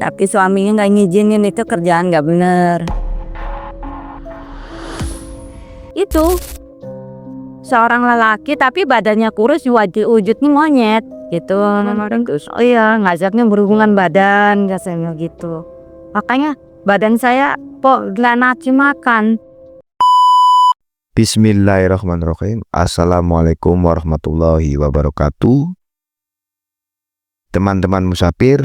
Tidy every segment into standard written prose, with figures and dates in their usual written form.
Tapi suaminya nggak ngizinin, itu kerjaan nggak bener. Itu seorang lelaki tapi badannya kurus, wujudnya monyet gitu. Terus oh iya, ngajaknya berhubungan badan katanya gitu. Makanya badan saya kok nggak nafsu makan. Bismillahirrahmanirrahim. Assalamualaikum warahmatullahi wabarakatuh. Teman-teman musafir,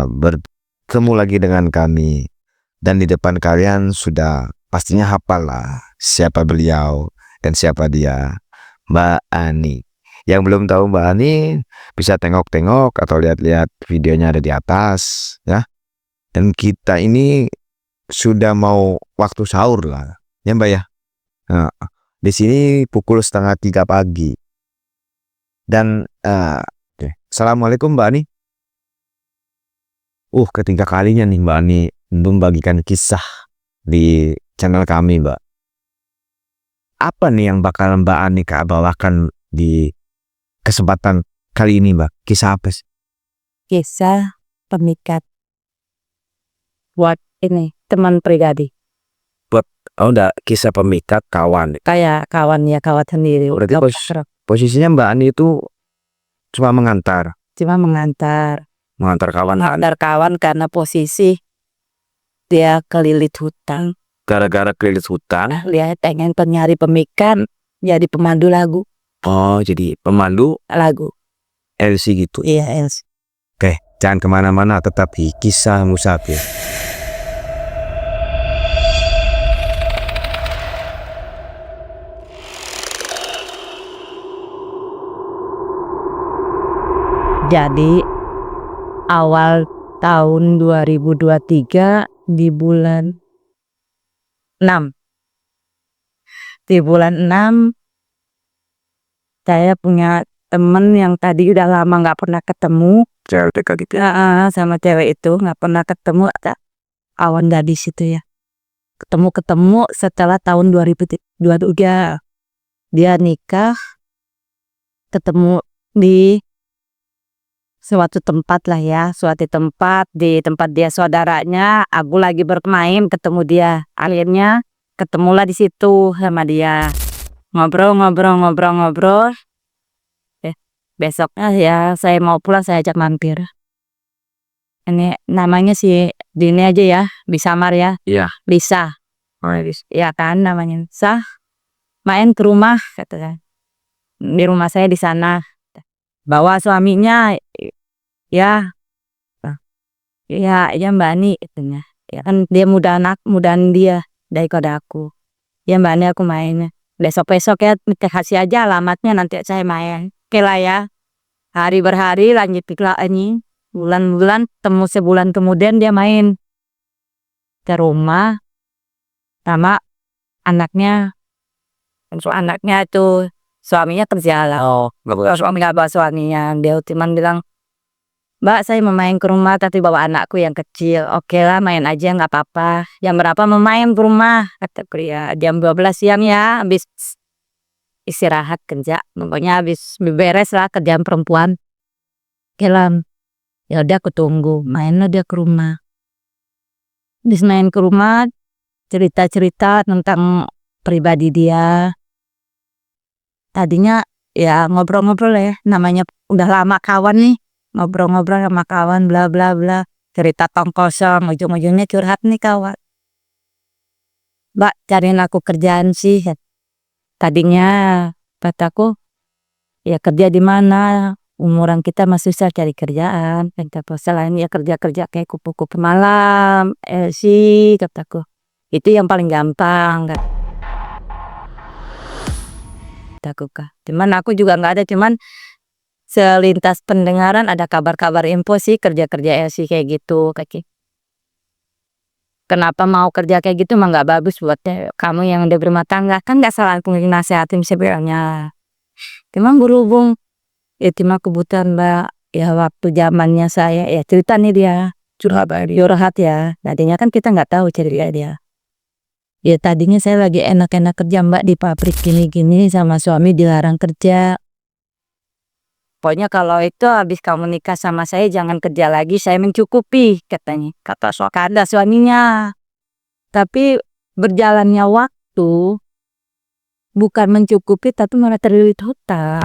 bertemu lagi dengan kami. Dan di depan kalian sudah pastinya hafal lah siapa beliau dan siapa dia, Mbak Ani. Yang belum tahu Mbak Ani bisa tengok-tengok atau lihat-lihat videonya ada di atas ya. Dan kita ini sudah mau waktu sahur lah ya Mbak ya. Nah, di sini pukul 2:30 pagi. Dan Assalamualaikum Mbak Ani. Ketiga kalinya nih Mbak Ani membagikan kisah di channel kami Mbak. Apa nih yang bakal Mbak Ani bawakan di kesempatan kali ini Mbak? Kisah apa sih? Kisah pemikat buat ini teman pribadi. Udah kisah pemikat kawan. Kayak kawan sendiri. Berarti posisinya Mbak Ani itu cuma mengantar kawan. Mengantar kawan karena posisi dia kelilit hutang. Gara-gara kelilit hutang, Dia pengen nyari pemikat, jadi pemandu lagu. Oh, jadi pemandu Lagu. LC gitu. Iya, Els. Oke, jangan kemana-mana, tetap di Kisah Musafir. Jadi awal tahun 2023 di bulan 6. Di bulan 6 saya punya temen yang tadi udah lama nggak pernah ketemu. Cewek gitu. Sama cewek itu nggak pernah ketemu. Awan gadis itu ya. Ketemu setelah tahun 2023. Dia nikah. Ketemu di suatu tempat lah ya, di tempat dia saudaranya. Aku lagi bermain, ketemu dia, akhirnya ketemulah di situ sama dia, ngobrol. Besoknya ya saya mau pulang, saya ajak mampir. Ini namanya si Dini aja ya, Bisamar ya. Iya. Lisa. Ya kan namanya Lisa. Main ke rumah katanya. Di rumah saya di sana. Bawa suaminya. Ya Mbak Ani katanya. Ya kan dia mudahan dia daripada aku. Ya Mbak Ani, aku mainnya besok ya, kasih aja alamatnya, nanti saya main. Oke lah ya. Hari berhari lanjut ini. Bulan-bulan, temu sebulan kemudian dia main ke rumah sama anaknya. Anaknya tuh suaminya kerja lah. Suami nggak bawa suaminya. Dia cuma bilang, Mbak, saya mau main ke rumah tapi bawa anakku yang kecil. Oke lah, main aja nggak apa-apa. Jam berapa mau main ke rumah? Kata pria, jam 12 siang ya, habis istirahat kerja. Pokoknya habis beres lah kerjaan perempuan. Oke lah, ya udah aku tunggu. Mainlah dia ke rumah. Habis main ke rumah, cerita-cerita tentang pribadi dia. Tadinya ya ngobrol-ngobrol ya, namanya udah lama kawan nih. Ngobrol-ngobrol sama kawan, bla bla bla, cerita tong kosong, ujung-ujungnya curhat nih kawan. Mbak, cariin aku kerjaan sih. Tadinya kataku, ya kerja di mana? Umuran kita masih susah cari kerjaan. Kataku, selain ya kerja-kerja kayak kupu-kupu malam, sih kataku. Itu yang paling gampang kan. Kataku kah. Cuman aku juga nggak ada, cuman selintas pendengaran ada kabar-kabar info sih kerja-kerja LC kayak gitu. Kenapa mau kerja kayak gitu mah nggak bagus buat kamu yang udah berumah tangga. Kan nggak salah aku nasehatin sebenarnya. Cuman berhubung itu mah kebutuhan Mbak. Ya waktu zamannya saya ya cerita nih dia curhat ya. Tadinya kan kita nggak tahu cerita dia. Ya tadinya saya lagi enak-enak kerja Mbak di pabrik gini-gini, sama suami dilarang kerja. Pokoknya kalau itu habis kamu nikah sama saya jangan kerja lagi, saya mencukupi katanya. Kata suaminya. Tapi berjalannya waktu bukan mencukupi tapi malah terlilit hutang.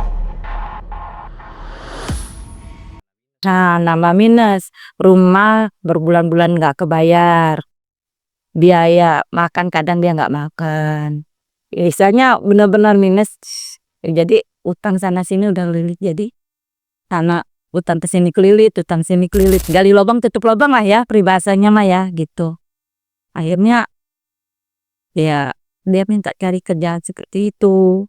Nah, nambah minus. Rumah berbulan-bulan nggak kebayar. Biaya makan kadang dia nggak makan. Misalnya benar-benar minus. Jadi utang sana sini udah lilit, jadi sana utang ke sini kelilit, utang sini kelilit. Gali lubang tutup lubang lah ya peribahasanya mah ya gitu. Akhirnya ya dia minta cari kerjaan seperti itu.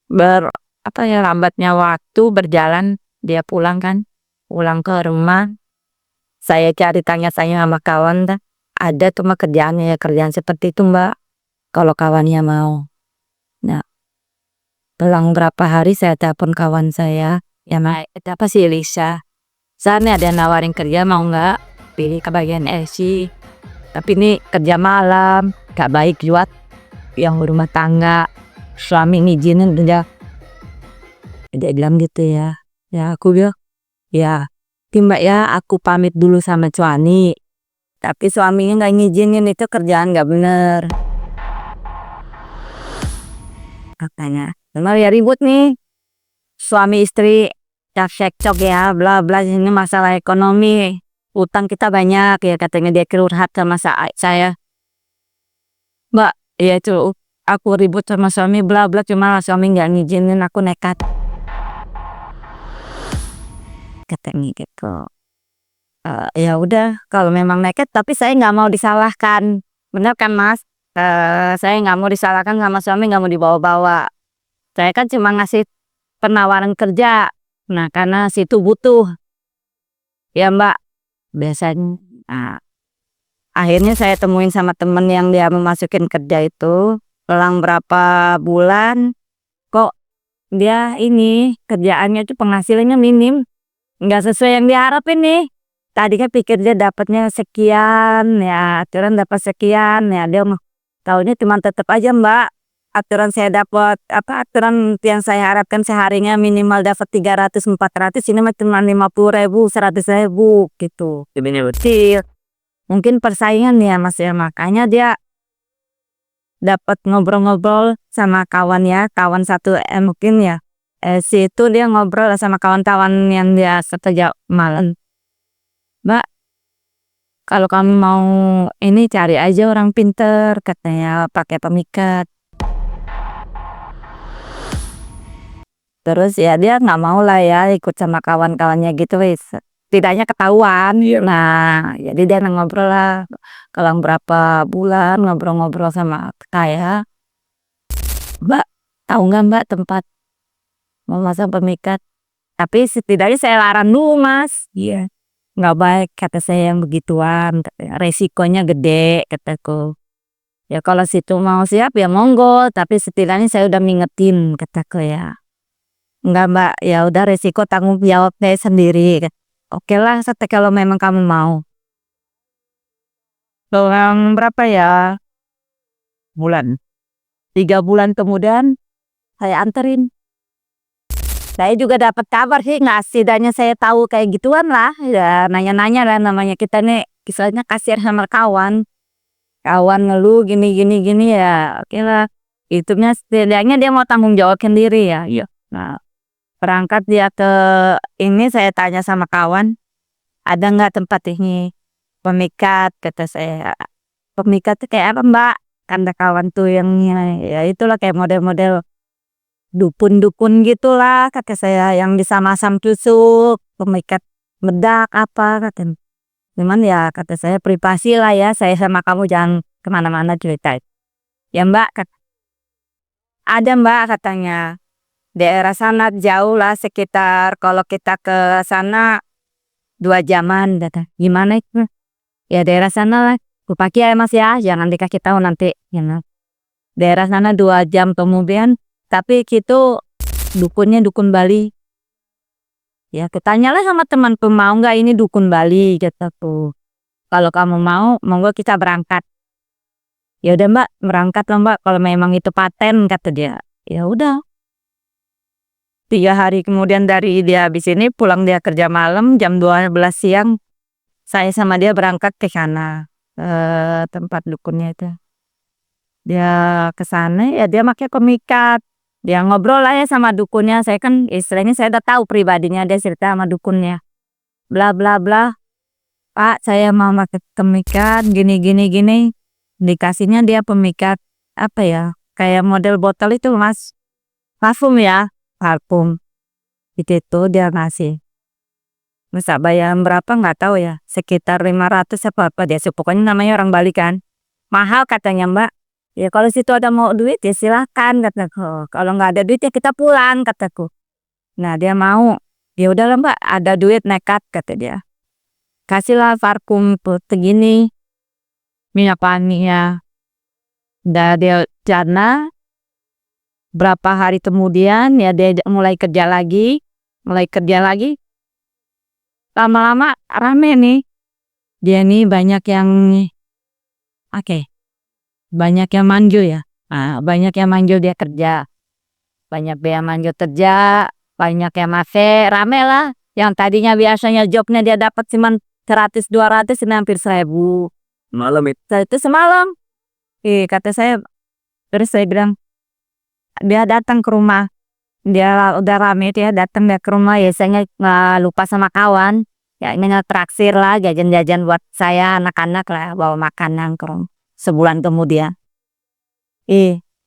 Lambatnya waktu berjalan, dia pulang ke rumah. Saya cari tanya sama kawan, ada tuh mah kerjaannya ya kerjaan seperti itu mbak, kalau kawannya mau. Nah, selang berapa hari saya telepon kawan saya, ya mbak, itu apa sih Lisa? Saya ada nawarin kerja, mau nggak pilih ke bagian LC, tapi ini kerja malam, gak baik buat yang berumah tangga. Suami ngizinin dia bilang gitu ya. Ya aku bilang, ya mbak ya aku pamit dulu sama suami, tapi suaminya nggak ngizinin, itu kerjaan nggak bener katanya. Memang ya ribut nih suami istri, cekcok ya bla bla, ini masalah ekonomi, utang kita banyak ya katanya. Dia curhat sama saya, mbak ya itu aku ribut sama suami bla bla, cuma suami nggak ngizinin, aku nekat katanya gitu. Ya udah kalau memang nekat, tapi saya nggak mau disalahkan, bener kan mas? Saya nggak mau disalahkan sama suami, nggak mau dibawa-bawa. Saya kan cuma ngasih penawaran kerja, nah karena situ butuh ya mbak biasanya. Nah, akhirnya saya temuin sama temen yang dia memasukin kerja itu. Selang berapa bulan kok dia ini kerjaannya itu penghasilannya minim, nggak sesuai yang diharapin nih. Tadi kan pikir dia dapatnya sekian ya, aturan dapat sekian ya, dia tahunya cuma tetap aja mbak, aturan saya dapat aturan yang saya harapkan seharinya minimal dapat 300-400, ini mah cuma 50.000 100.000 gitu. Betul, mungkin persaingan ya mas ya, makanya dia dapat ngobrol-ngobrol sama kawan ya, kawan satu mungkin ya, situ dia ngobrol sama kawan-kawan yang dia kerja malam. Mbak, kalau kamu mau ini cari aja orang pinter katanya, pakai pemikat. Terus ya dia nggak mau lah ya ikut sama kawan-kawannya gitu wis. Tidaknya ketahuan. Nah, jadi dia ngobrol lah. Kalau berapa bulan ngobrol-ngobrol sama saya, mbak tahu nggak mbak tempat mau masang pemikat? Tapi setidaknya saya larang dulu mas. Iya. Nggak baik kata saya yang begituan, katanya. Resikonya gede kataku. Ya kalau situ mau siap ya monggo, tapi setidaknya saya udah ngingetin kataku ya. Enggak mbak, ya udah resiko tanggung jawab saya sendiri. Oke lah, kalau memang kamu mau. Selang berapa ya bulan? 3 bulan kemudian saya anterin. Saya juga dapat kabar sih, nggak setidaknya saya tahu kayak gituan lah. Ya nanya-nanya lah, namanya kita nih kisahnya kasihan sama kawan. Kawan ngeluh gini gini gini ya. Oke lah. Itunya setidaknya dia mau tanggung jawab sendiri ya. Iya. Nah, berangkat dia ke ini, saya tanya sama kawan, ada nggak tempat ini pemikat, kata saya. Pemikat tuh kayak apa mbak? Kata kawan tuh yang ya itulah kayak model-model dukun-dukun gitulah kata saya, yang bisa masam tusuk, pemikat bedak apa kata. Cuman ya kata saya privasi lah ya, saya sama kamu jangan kemana-mana cerita. Ya mbak, ada mbak katanya. Daerah sana jauh lah, sekitar kalau kita ke sana 2 jaman kata. Gimana itu? Ya daerah sana lah. Kupaki ya mas ya, jangan dikasih tahu nanti. Ya, daerah sana 2 jam kemudian, tapi gitu dukunnya dukun Bali. Ya ketanyalah sama temanku, mau nggak ini dukun Bali kataku. Kalau kamu mau, monggo kita berangkat. Ya udah mbak, berangkat lah mbak. Kalau memang itu paten kata dia. Ya udah. 3 hari kemudian dari dia habis ini pulang, dia kerja malam jam 12 siang, saya sama dia berangkat ke sana, tempat dukunnya itu. Dia ke sana ya dia pakai pemikat, dia ngobrol lah ya sama dukunnya, saya kan istilahnya saya udah tahu pribadinya, dia cerita sama dukunnya, bla bla bla, "Pak, saya mau pakai pemikat gini gini gini." Dikasihnya dia pemikat apa ya, kayak model botol itu Mas, parfum ya, parfum. Itu dia ngasih. Masa bayar berapa nggak tahu ya, sekitar 500 apa apa dia, pokoknya namanya orang Bali kan. "Mahal," katanya, "Mbak." "Ya kalau situ ada mau duit ya silahkan," kataku. "Kalau nggak ada duit ya kita pulang," kataku. Nah dia mau. "Ya udahlah Mbak, ada duit nekat," kata dia. Kasihlah parfum segini, minyak wanginya. Udah dia jana, berapa hari kemudian ya dia mulai kerja lagi, lama-lama rame nih. Dia nih banyak yang banyak yang manggil ya. Banyak yang manggil dia kerja. Banyak yang manggil kerja, banyak yang masih rame lah. Yang tadinya biasanya jobnya dia dapat cuma 100-200, ini hampir 1000. Malam itu semalam. Kata saya, terus saya bilang, dia datang ke rumah. Dia udah rame dia datang dia ke rumah, ya saya nggak lupa sama kawan. Ya ini ngetraktir lah, jajan-jajan buat saya anak-anak lah, bawa makanan ke rumah. Sebulan kemudian,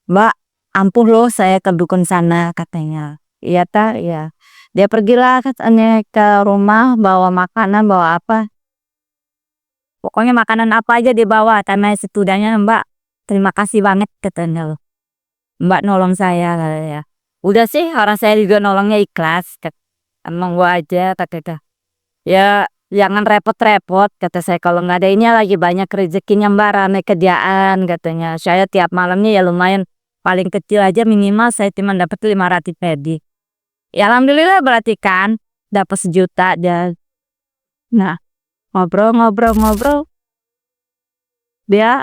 "Mbak, ampun loh saya ke dukun sana," katanya. "Iya ta, iya." Dia pergilah katanya ke rumah, bawa makanan, bawa apa. Pokoknya makanan apa aja dia bawa, karena setidaknya, "Mbak, terima kasih banget," katanya loh. "Mbak nolong saya," katanya. Udah sih orang saya juga nolongnya ikhlas. "Emang gua aja," kata. "Ya jangan repot-repot," kata saya, "kalau nggak ada ini lagi banyak rezekinya Mbak, rame kerjaan," katanya. "Saya tiap malamnya ya lumayan, paling kecil aja minimal saya cuma dapat 500 lebih." Ya alhamdulillah berarti kan dapat 1 juta dan nah ngobrol, dia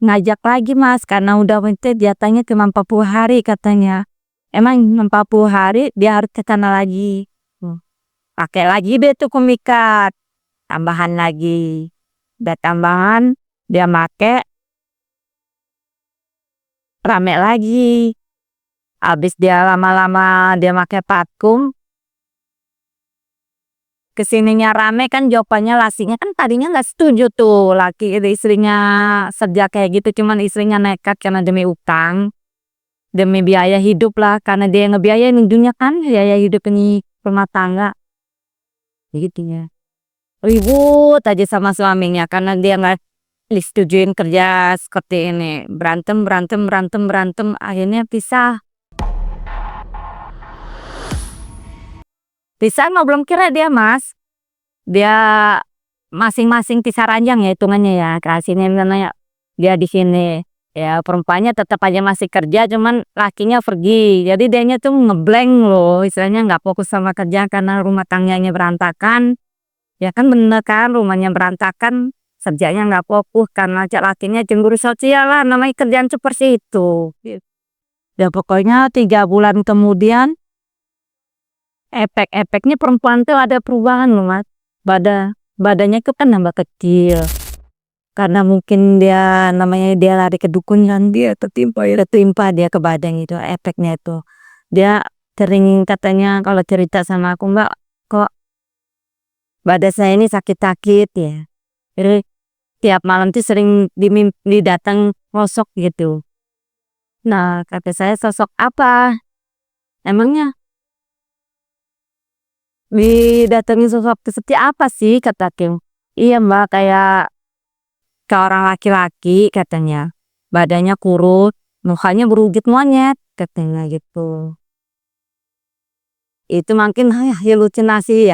ngajak lagi Mas, karena udah jatahnya cuma 40 hari katanya. Emang 40 hari dia harus ke sana lagi. Pakai lagi deh tuh pemikat, tambahan lagi. Udah tambahan, dia make, rame lagi. Habis dia lama-lama dia make parfum, kesininya rame kan jawabannya lasinya kan tadinya nggak setuju tuh laki istrinya sejak kayak gitu, cuman istrinya nekat karena demi utang, demi biaya hidup lah, karena dia yang ngebiayain ujungnya kan biaya hidup ini rumah tangga. Gitu ya. Ribut aja sama suaminya karena dia nggak disetujuin kerja seperti ini. Berantem, berantem, berantem, berantem, akhirnya pisah. Pisah mah belum kira dia Mas. Dia masing-masing pisah ranjang ya hitungannya ya. Kasihnya namanya dia di sini. Ya perempuannya tetap aja masih kerja, cuman lakinya pergi. Jadi dianya tuh ngeblank loh, istilahnya nggak fokus sama kerja karena rumah tangganya berantakan. Ya kan bener kan, rumahnya berantakan, kerjanya nggak fokus karena lakinya cemburu sosial lah, namanya kerjaan seperti itu. Ya pokoknya 3 bulan kemudian, efek-efeknya perempuan tuh ada perubahan loh Mas. Badannya tuh kan nambah kecil. Karena mungkin dia namanya dia lari ke dukun kan, dia tertimpa dia ke badan itu, efeknya itu. Dia sering katanya kalau cerita sama aku, "Mbak, kok badan saya ini sakit-sakit ya." Jadi tiap malam tuh sering datang sosok gitu. Nah kata saya, "Sosok apa? Emangnya didatengin sosok seperti apa sih?" kataku. "Iya Mbak, kayak ke orang laki-laki," katanya. "Badannya kurus, mukanya berwujud monyet," katanya gitu. "Itu mungkin halusinasi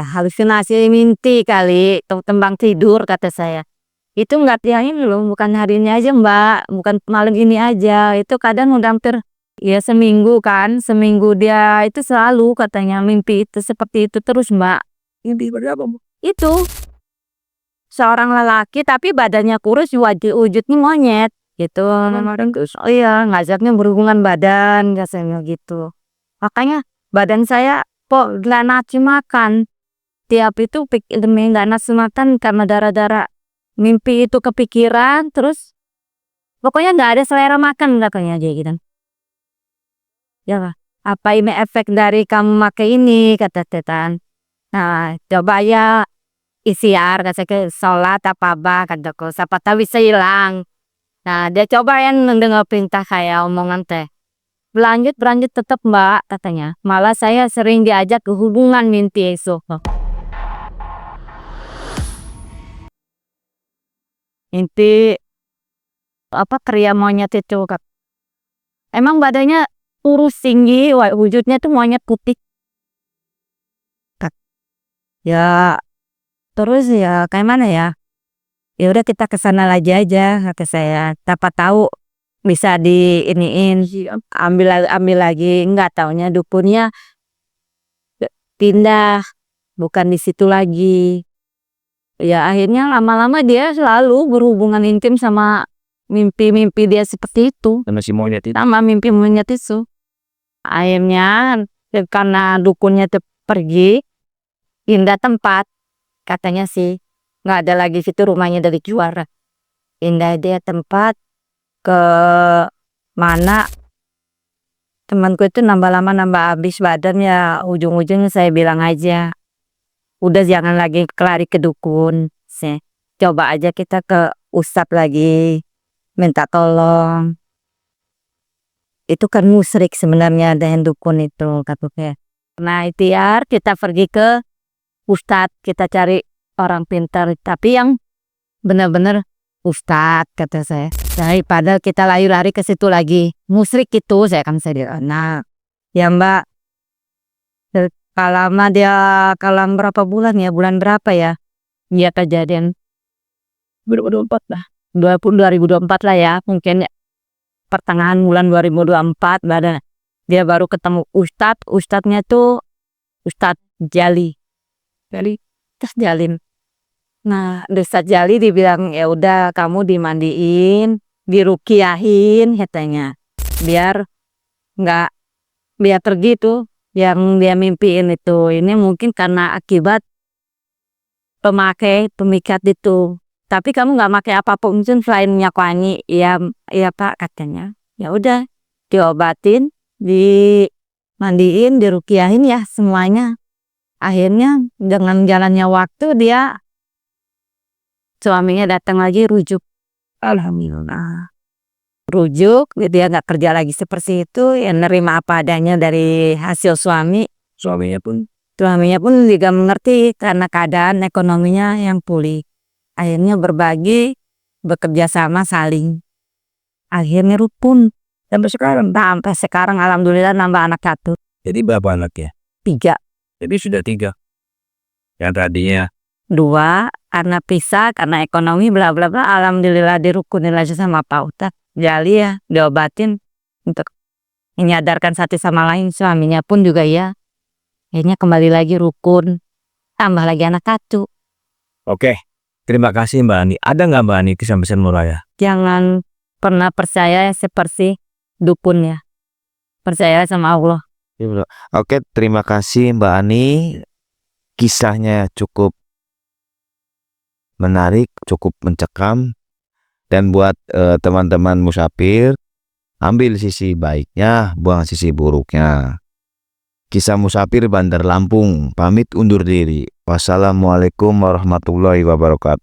mimpi kali, tembang tidur," kata saya. "Itu enggak tiap ini loh, bukan hari ini aja Mbak, bukan malam ini aja, itu kadang udah hampir ya seminggu kan, seminggu dia itu selalu," katanya, "mimpi itu seperti itu terus Mbak." "Mimpi seperti apa Bu?" "Itu, seorang lelaki tapi badannya kurus, wujudnya monyet." Gitu. Terus iya, ngajaknya berhubungan badan, katanya gitu. Makanya badan saya kok nggak nafsu makan. Tiap itu demi nggak nafsu makan karena darah-darah mimpi itu kepikiran, terus pokoknya nggak ada selera makan katanya aja gitu. Ya, apa ini efek dari kamu pakai ini, kata Tetan. Nah, coba ya ikhtiar, kata ke sholat apa kataku, siapa tahu bisa hilang. Nah, dia coba yang mendengar perintah kayak omongan teh. Berlanjut tetap Mbak, katanya. Malah saya sering diajak ke hubungan mimpi esok. Inti apa kriya monyet itu, Kak. Emang badannya kurus tinggi, wujudnya tuh monyet putih. Kak. Ya, terus ya kayak mana ya? Ya udah kita ke sana lagi aja, kata saya. Siapa tahu bisa diiniin, ambil lagi. Enggak taunya dukunnya pindah, bukan di situ lagi. Ya akhirnya lama-lama dia selalu berhubungan intim sama mimpi-mimpi dia seperti itu. Sama si monyet itu. Sama mimpi monyet itu. Akhirnya karena dukunnya pergi, pindah tempat. Katanya sih nggak ada lagi situ, rumahnya dari juara. Pindah dia tempat ke mana, temanku itu nambah lama nambah habis badan, ya ujung-ujungnya saya bilang aja udah jangan lagi kelari ke dukun, coba aja kita ke ustadz lagi, minta tolong. Itu kan musyrik sebenarnya dengan dukun itu, katanya. Nah ikhtiar kita pergi ke ustadz, kita cari orang pintar tapi yang benar-benar ustadz, kata saya, daripada kita lari-lari ke situ lagi musyrik itu, saya kan saya. Nah ya Mbak, lama dia kalang berapa bulan ya, bulan berapa ya dia kejadian 2024 lah, 2024 lah ya, mungkin pertengahan bulan 2024 badan dia baru ketemu ustadznya tuh Ustadz Jali terus Jalin. Nah Ustadz Jali dibilang ya udah kamu dimandiin, dirukiahin katanya, biar pergi tuh yang dia mimpiin itu. Ini mungkin karena akibat pemikat itu. Tapi kamu nggak pakai apapun selain minyak wangi. Iya Pak, katanya. Ya udah diobatin, dimandiin, dirukiahin ya semuanya. Akhirnya dengan jalannya waktu dia suaminya datang lagi rujuk. Alhamdulillah. Rujuk, dia nggak kerja lagi seperti itu, ya nerima apa adanya dari hasil suami. Suaminya pun juga mengerti karena keadaan ekonominya yang pulih. Akhirnya berbagi, bekerja sama, saling. Akhirnya rukun. Sampai sekarang alhamdulillah nambah anak 1. Jadi berapa anaknya? 3. Jadi sudah 3. Yang tadinya 2 karena pisah, karena ekonomi bla bla bla, alhamdulillah dirukunin lagi sama Pak Ustadz Jali ya, diobatin untuk menyadarkan satu sama lain. Suaminya pun juga ya, akhirnya kembali lagi rukun, tambah lagi anak 1. Oke, terima kasih Mbak Ani. Ada nggak Mbak Ani pesan-pesan murah? Jangan pernah percaya seperti dukun ya, percaya sama Allah. Oke, terima kasih Mbak Ani. Kisahnya cukup menarik, cukup mencekam. Dan buat teman-teman musafir, ambil sisi baiknya, buang sisi buruknya. Kisah musafir Bandar Lampung, pamit undur diri. Wassalamualaikum warahmatullahi wabarakatuh.